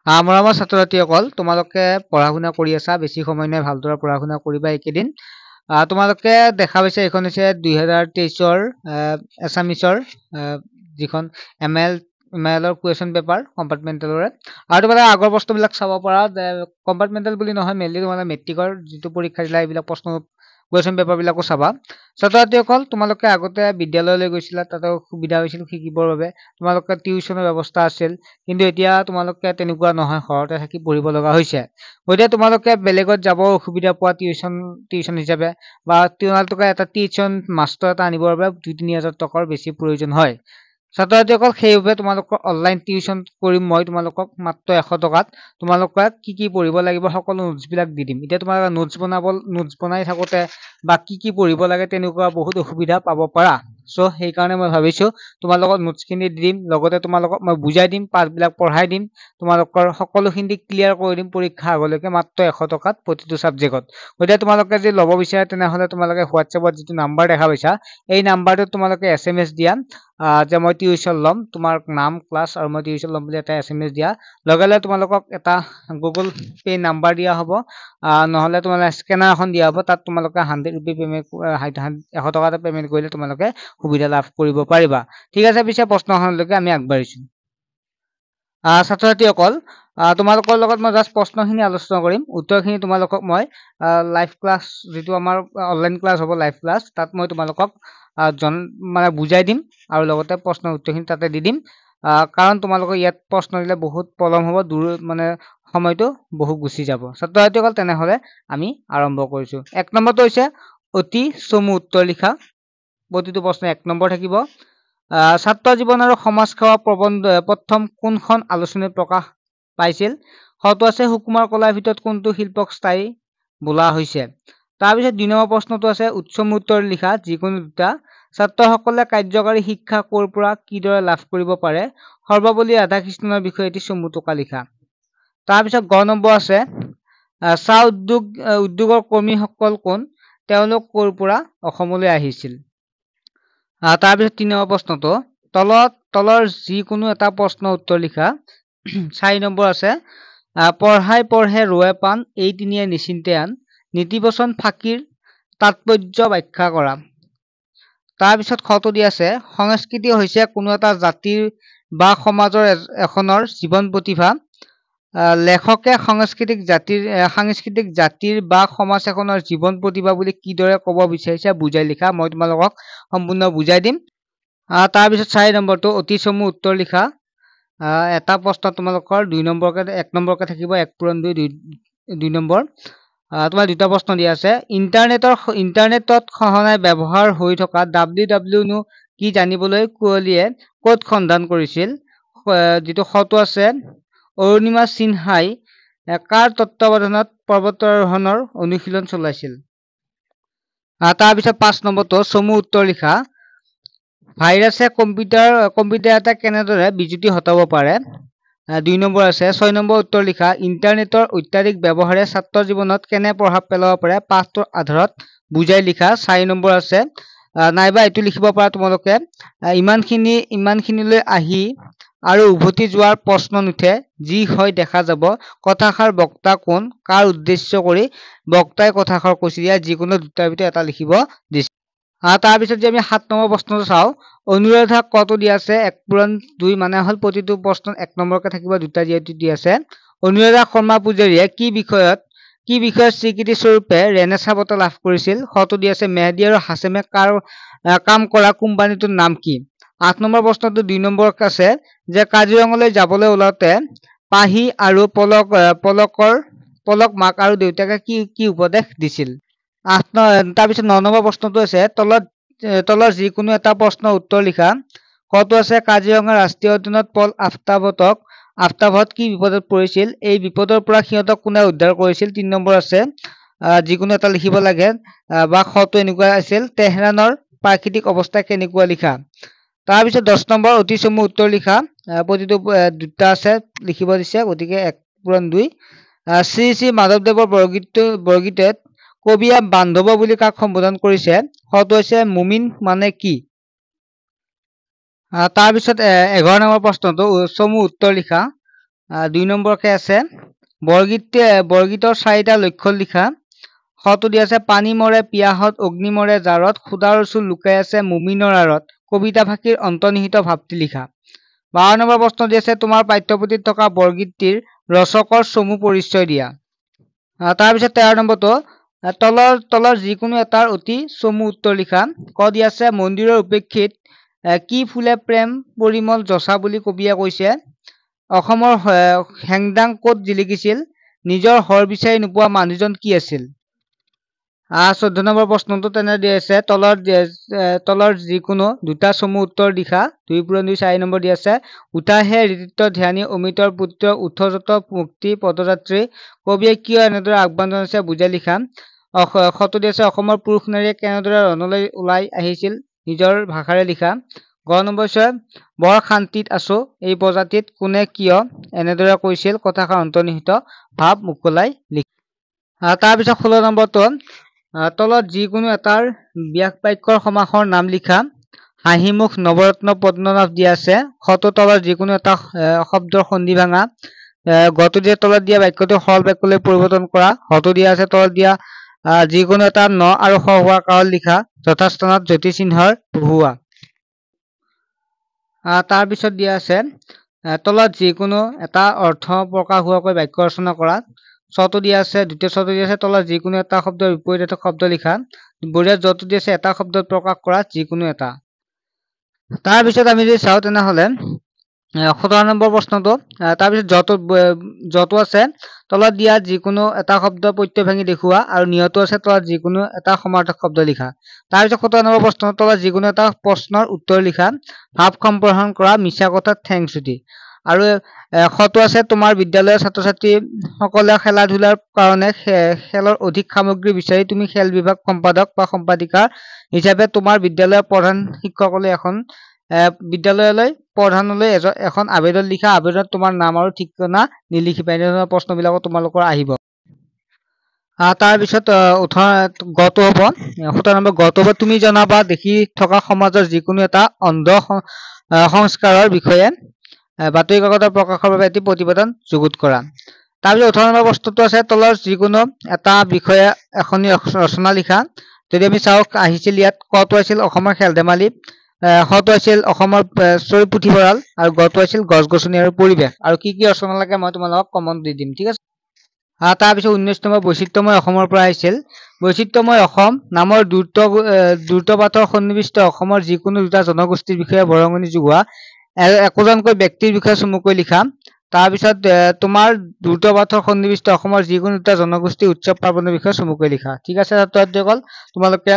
মৰমৰ ছাত্ৰ ছাত্ৰীসকল, তোমালোকে পঢ়া শুনা কৰি আছা, বেছি সময় নাই, ভালদৰে পঢ়া শুনা কৰিবা এইকেইদিন। তোমালোকে দেখা পাইছে এইখন হৈছে 2023ৰ এছামিছৰ যিখন এম এলৰ কুৱেশ্যন পেপাৰ কম্পাৰ্টমেণ্টেলৰে। আৰু তোমালোকে আগৰ প্ৰশ্নবিলাক চাব পাৰা। কম্পাৰ্টমেণ্টেল বুলি নহয়, মেইনলি তোমালোকে মেট্ৰিকৰ যিটো পৰীক্ষা দিলা এইবিলাক প্ৰশ্ন কুৱেশ্যন পেপাৰবিলাকো চাবা। ছাত্ৰ ছাত্ৰীসকল, তোমালোকে আগতে বিদ্যালয়লৈ গৈছিলা, তাতে সুবিধা হৈছিল শিকিবৰ বাবে, তোমালোকে টিউশ্যনৰ ব্যৱস্থা আছিল। কিন্তু এতিয়া তোমালোকে তেনেকুৱা নহয়, ঘৰতে থাকি পঢ়িব লগা হৈছে। গতিকে তোমালোকে বেলেগত যাব অসুবিধা পোৱা টিউশ্যন হিচাপে, বা তোমালোকে এটা টিউশ্যন মাষ্টৰ এটা আনিবৰ বাবে 2-3 হাজাৰ টকাৰ বেছি প্ৰয়োজন হয়। ছাত্ৰ ছাত্ৰীসকল, সেইবাবে তোমালোকৰ অনলাইন টিউশ্যন কৰিম মই তোমালোকক মাত্ৰ 100 টকাত। তোমালোকে কি পঢ়িব লাগিব সকলো নোটছবিলাক দি দিম। এতিয়া তোমালোকে নোটছ বনাই থাকোঁতে বা কি পঢ়িব লাগে তেনেকুৱা বহুত অসুবিধা পাব পাৰা। চ' সেইকাৰণে মই ভাবিছোঁ তোমালোকক নোটছখিনি দি দিম, লগতে তোমালোকক মই বুজাই দিম, পাঠবিলাক পঢ়াই দিম, তোমালোকৰ সকলোখিনি ক্লিয়াৰ কৰি দিম পৰীক্ষা আগলৈকে মাত্ৰ 100 টকাত প্ৰতিটো ছাবজেক্টত। গতিকে তোমালোকে যদি ল'ব বিচাৰা তেনেহ'লে তোমালোকে হোৱাটছএপত যিটো নাম্বাৰ দেখা পাইছা, এই নাম্বাৰটোত তোমালোকে SMS দিয়া যে মই টিউশ্যন ল'ম, তোমাৰ নাম, ক্লাছ আৰু মই টিউশ্যন ল'ম বুলি এটা SMS দিয়া। লগে লগে তোমালোকক এটা গুগল পে' নাম্বাৰ দিয়া হ'ব, নহ'লে তোমালোকে স্কেনাৰ এখন দিয়া হ'ব। তাত তোমালোকে 100 ৰুপি পে'মেণ্ট 100 টকা এটা পে'মেণ্ট কৰিলে তোমালোকে সুবিধা লাভ কৰিব পাৰিবা। ঠিক আছে, পিছে প্ৰশ্নখনলৈকে আমি আগবাঢ়িছোঁ। ছাত্ৰ ছাত্ৰীসকল, তোমালোকৰ লগত মই জাষ্ট প্ৰশ্নখিনি আলোচনা কৰিম, উত্তৰখিনি তোমালোকক মই লাইভ ক্লাছ, যিটো আমাৰ অনলাইন ক্লাছ হ'ব, লাইভ ক্লাছ, তাত মই তোমালোকক বুজাই দিম আৰু লগতে প্ৰশ্নৰ উত্তৰখিনি তাতে দি দিম। কাৰণ তোমালোকক ইয়াত প্ৰশ্ন দিলে বহুত পলম হ'ব, সময়টো বহু গুচি যাব। ছাত্ৰ ছাত্ৰীসকল, তেনেহ'লে আমি আৰম্ভ কৰিছোঁ। 1 নম্বৰটো হৈছে অতি চমু উত্তৰ লিখা। প্ৰতিটো প্ৰশ্ন 1 নম্বৰ থাকিব। ছাত্ৰ জীৱন আৰু সমাজ সেৱা প্ৰবন্ধ প্ৰথম কোনখন আলোচনীত প্ৰকাশ পাইছিল? হয়তো আছে সুকুমাৰ কলাৰ ভিতৰত কোনটো শিল্পক স্থায়ী বোলা হৈছে? তাৰপিছত 2 নম্বৰ প্ৰশ্নটো আছে উৎসম উত্তৰ লিখা যিকোনো দুটা। ছাত্ৰসকলে কাৰ্যকাৰী শিক্ষা ক'ৰ পৰা কিদৰে লাভ কৰিব পাৰে? সৰ্বপল্লী ৰাধাকৃষ্ণনৰ বিষয়ে এটি চমু টোকা লিখা। তাৰপিছত 5 নম্বৰ আছে চাহ উদ্যোগৰ কৰ্মীসকল কোন? তেওঁলোক ক'ৰ পৰা অসমলৈ আহিছিল? তাৰপিছত 3 নম্বৰ প্ৰশ্নটো তলৰ যিকোনো এটা প্ৰশ্ন উত্তৰ লিখা। 4 নম্বৰ আছে পঢ়ে ৰোৱে পাণ, এই তিনিয়ে নিশ্চিন্তে আন, নীতিবচন ফাঁকিৰ তাৎপৰ্য ব্যাখ্যা কৰা। তাৰপিছত খটো দি আছে সংস্কৃতি হৈছে কোনো এটা জাতিৰ বা সমাজৰ এখনৰ জীৱন প্ৰতিভা। লেখকে সাংস্কৃতিক জাতিৰ বা সমাজ এখনৰ জীৱন প্ৰতিভা বুলি কিদৰে ক'ব বিচাৰিছে বুজাই লিখা। মই তোমালোকক সম্পূৰ্ণ বুজাই দিম। তাৰপিছত 4 নম্বৰটো অতি চমু উত্তৰ লিখা। এটা প্ৰশ্ন তোমালোকৰ 2 নম্বৰকে 1 নম্বৰকে থাকিব, 1 পূৰণ 2 নম্বৰ। তোমাৰ 2টা প্ৰশ্ন দিয়া আছে। ইণ্টাৰনেটত সঘনাই ব্যৱহাৰ হৈ থকা www নো কি জানিবলৈ কুঁৱলীয়ে ক'ত সন্ধান কৰিছিল? যিটো খটো আছে অৰুণিমা সিনহাই কাৰ তত্ত্বাৱধানত পৰ্বতাৰোহণৰ অনুশীলন চলাইছিল? তাৰপিছত 5 নম্বৰটো চমু উত্তৰ লিখা। ভাইৰাছে কম্পিউটাৰ এটা কেনেদৰে বিজুতি হটাব পাৰে? 2 নম্বৰ আছে। 6 নম্বৰ উত্তৰ লিখা। ইণ্টাৰনেটৰ অত্যাধিক ব্যৱহাৰে ছাত্ৰ জীৱনত কেনে প্ৰভাৱ পেলাব পাৰে? পাঠটোৰ আধাৰত বুজাই লিখা। 4 নম্বৰ আছে নাইবা এইটো লিখিব পাৰা তোমালোকে ইমানখিনিলৈ আহি আৰু উভতি যোৱাৰ প্ৰশ্ন নুঠে, যি হয় দেখা যাব। কথাষাৰ বক্তা কোন? কাৰ উদ্দেশ্য কৰি বক্তাই কথাষাৰ কৈছিল? ইয়াৰ যিকোনো দুটাৰ ভিতৰত এটা লিখিব দিছে। তাৰপিছত যদি আমি 7 নম্বৰ প্ৰশ্নটো চাওঁ, অনুৰাধা কটো দিয়া আছে 1 পূৰণ 2, মানে হ'ল প্ৰতিটো প্ৰশ্নত 1 নম্বৰকে থাকিব, দুটা যিহেতু দি আছে। অনুৰাধা শৰ্মা পূজাৰীয়ে কি বিষয়ত স্বীকৃতি স্বৰূপে ৰেনেছাঁ বঁটা লাভ কৰিছিল? খটো দি আছে মেহদী আৰু হাছেমে কাম কৰা কোম্পানীটোৰ নাম কি? 8 নম্বৰ প্ৰশ্নটো 2 নম্বৰ আছে যে কাজিৰঙালৈ যাবলৈ ওলাওতে পাহি আৰু পলক মাক আৰু দেউতাকে কি উপদেশ দিছিল? তাৰপিছত 9 নম্বৰ প্ৰশ্নটো আছে তলৰ যিকোনো এটা প্ৰশ্ন উত্তৰ লিখা। কটো আছে কাজিৰঙা ৰাষ্ট্ৰীয় উদ্যানত পল আফতাবত কি বিপদত পৰিছিল? এই বিপদৰ পৰা সিহঁতক কোনে উদ্ধাৰ কৰিছিল? 3 নম্বৰ আছে যিকোনো এটা লিখিব লাগে বা খটো এনেকুৱা আছিল তেহৰানৰ প্ৰাকৃতিক অৱস্থা কেনেকুৱা লিখা। তাৰপিছত 10 নম্বৰ অতি চমু উত্তৰ লিখা। প্ৰতিটো দুটা আছে লিখিব দিছে, গতিকে 1 পূৰণ 2। শ্ৰী শ্ৰী মাধৱদেৱৰ বৰগীতত কবিয়ে বান্ধৱ বুলি কাক সম্বোধন কৰিছে? খটো হৈছে মুমিন মানে কি? তাৰপিছত 11 নম্বৰ প্ৰশ্নটো চমু উত্তৰ লিখা। 2 নম্বৰকে আছে বৰগীতৰ 4টা লক্ষ্য লিখা। খটো দিয়া আছে পানী মৰে পিয়াহত অগ্নি মৰে জাৰত খুদাৰ চুল লুকাই আছে মুমিনৰ আঁৰত কবিতা ভাষীৰ অন্তৰ্নিহিত ভাৱটি লিখা। 12 নম্বৰ প্ৰশ্ন দি আছে তোমাৰ পাঠ্যপুথিত থকা বৰগীতটিৰ ৰচকৰ চমু পৰিচয় দিয়া। তাৰপিছত 13 নম্বৰটো তলৰ যিকোনো এটাৰ অতি চমু উত্তৰ লিখা। ক দিয়া আছে মন্দিৰৰ উপেক্ষিত কি ফুলে প্ৰেম পৰিমল যচা বুলি কবিয়ে কৈছে। অসমৰ হেংদাং ক'ত জিলিকিছিল নিজৰ হৰ বিচাৰি নোপোৱা মানুহজন কি আছিল। 14 নম্বৰ প্ৰশ্নটো তেনে দিয়া আছে তলৰ যিকোনো দুটা চমু উত্তৰ লিখা। 2 নম্বৰ দি আছে উঠাহে ঋতিত্ব ধ্যানী অমিতৰ পুত্ৰ উঠজত মুক্তি পদযাত্ৰী কবিয়ে কিয় এনেদৰে আহ্বান জনাইছে বুজাই লিখা। খটো দি আছে অসমৰ পুৰুষ নাৰীয়ে কেনেদৰে ৰণলৈ ওলাই আহিছিল নিজৰ ভাষাৰে লিখা। গ নম্বৰ হৈছে বৰ শান্তিত আছো এই প্ৰজাতিত কোনে কিয় এনেদৰে কৈছিল কথাষাৰ অন্তৰ্নিহিত ভাৱ মোকলাই লিখা। তাৰপিছত 16 নম্বৰটো তলত যিকোনো এটাৰ ব্যাস বাক্যৰ সমাসৰ নাম লিখা। হাঁহিমুখ নৱৰত্ন পদ্মনাভ দিয়া আছে। খটো তলত যিকোনো এটা শব্দৰ সন্ধি ভাঙা। গটো দিয়া তলত দিয়া বাক্যটো সৰল বাক্যলৈ পৰিৱৰ্তন কৰা। হটো দিয়া আছে তলত দিয়া যিকোনো এটা ন আৰু স হোৱা কাৰণ লিখা যথাস্থানত জ্যোতি চিহ্নৰ বহুওৱা। তাৰপিছত দিয়া আছে তলত যিকোনো এটা অৰ্থ প্ৰকাশ হোৱাকৈ বাক্য ৰচনা কৰা। ছটো দিয়া আছে দ্বিতীয় ছটো দিয়া আছে তলত যিকোনো এটা শব্দৰ বিপৰীত এটা শব্দ লিখা। বঢ়িয়া যটো দিয়া আছে এটা শব্দত প্ৰকাশ কৰা যিকোনো এটা। তাৰপিছত আমি যদি চাওঁ তেনেহলে 17 নম্বৰ প্ৰশ্নটো তাৰপিছত যটো আছে তলত দিয়া যিকোনো এটা শব্দ প্ৰত্যয় ভাঙি দেখুওৱা আৰু নিয়তো আছে তলত যিকোনো এটা সমাৰ্থক শব্দ লিখা। তাৰপিছত 17 নম্বৰ প্ৰশ্নৰ তলত যিকোনো এটা প্ৰশ্নৰ উত্তৰ লিখা। ভাৱ সম্প্ৰসাৰণ কৰা মিছা কথাত ঠেংচুটি। আৰু খটো আছে তোমাৰ বিদ্যালয়ৰ ছাত্ৰ ছাত্ৰী সকলে খেলা ধূলাৰ কাৰণে খেলৰ অধিক সামগ্ৰী বিচাৰি তুমি খেল বিভাগ সম্পাদক বা সম্পাদিকা হিচাপে তোমাৰ বিদ্যালয়ৰ প্ৰধান শিক্ষকলৈ বিদ্যালয়লৈ প্ৰধানলৈ এখন আবেদন লিখা। আবেদনত তোমাৰ নাম আৰু ঠিকনা নিলিখিবা। এনেধৰণৰ প্ৰশ্নবিলাকো তোমালোকৰ আহিব। তাৰপিছত 18 গটো হ'ব 17 নম্বৰ গটো হ'ব তুমি জনাবা দেখি থকা সমাজৰ যিকোনো এটা অন্ধ সংস্কাৰৰ বিষয়ে বাতৰি কাকতৰ প্ৰকাশৰ বাবে এটি প্ৰতিবেদন যুগুত কৰা। তাৰপিছত 18 নম্বৰ প্ৰশ্নটো আছে তলৰ যিকোনো এটা বিষয়ে এখনি ৰচনা লিখা। যদি আমি চাওঁ আহিছিল ইয়াত কটো আছিল অসমৰ খেল ধেমালি, খটো আছিল অসমৰ চৰি পুথিভঁৰাল আৰু গটো আছিল গছ গছনি আৰু পৰিৱেশ। আৰু কি কি ৰচনা লাগে মই তোমালোকক কমন দি দিম, ঠিক আছে। তাৰপিছত 19 নম্বৰ বৈচিত্ৰময় অসমৰ পৰা আহিছিল। বৈচিত্ৰময় অসম নামৰ দ্ৰুতপাঠৰ সন্নিৱিষ্ট অসমৰ যিকোনো দুটা জনগোষ্ঠীৰ বিষয়ে বৰঙণি যোগোৱা একোজনকৈ ব্যক্তিৰ বিষয়ে চমুকৈ লিখা। তাৰপিছত তোমাৰ দ্ৰুতপাঠৰ সন্নিৱিষ্ট অসমৰ যিকোনো দুটা জনগোষ্ঠী উৎসৱ পাৰ্বণৰ বিষয়ে চমুকৈ লিখা। ঠিক আছে ছাত্ৰছাত্ৰীসকল, তোমালোকে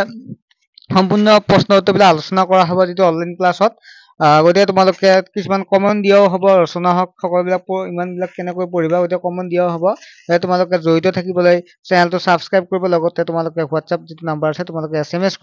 সম্পূৰ্ণ প্ৰশ্ন উত্তৰবিলাক আলোচনা কৰা হ'ব যিটো অনলাইন ক্লাছত। গতিকে তোমালোকে কিছুমান কমন দিয়াও হ'ব, ৰচনা হওক সকলোবিলাক ইমানবিলাক কেনেকৈ পঢ়িবা গতিকে কমন দিয়াও হ'ব। তোমালোকে জড়িত থাকিবলৈ চেনেলটো ছাবস্ক্ৰাইব কৰিব, লগতে তোমালোকে হোৱাটছআপ যিটো নাম্বাৰ আছে তোমালোকে SMS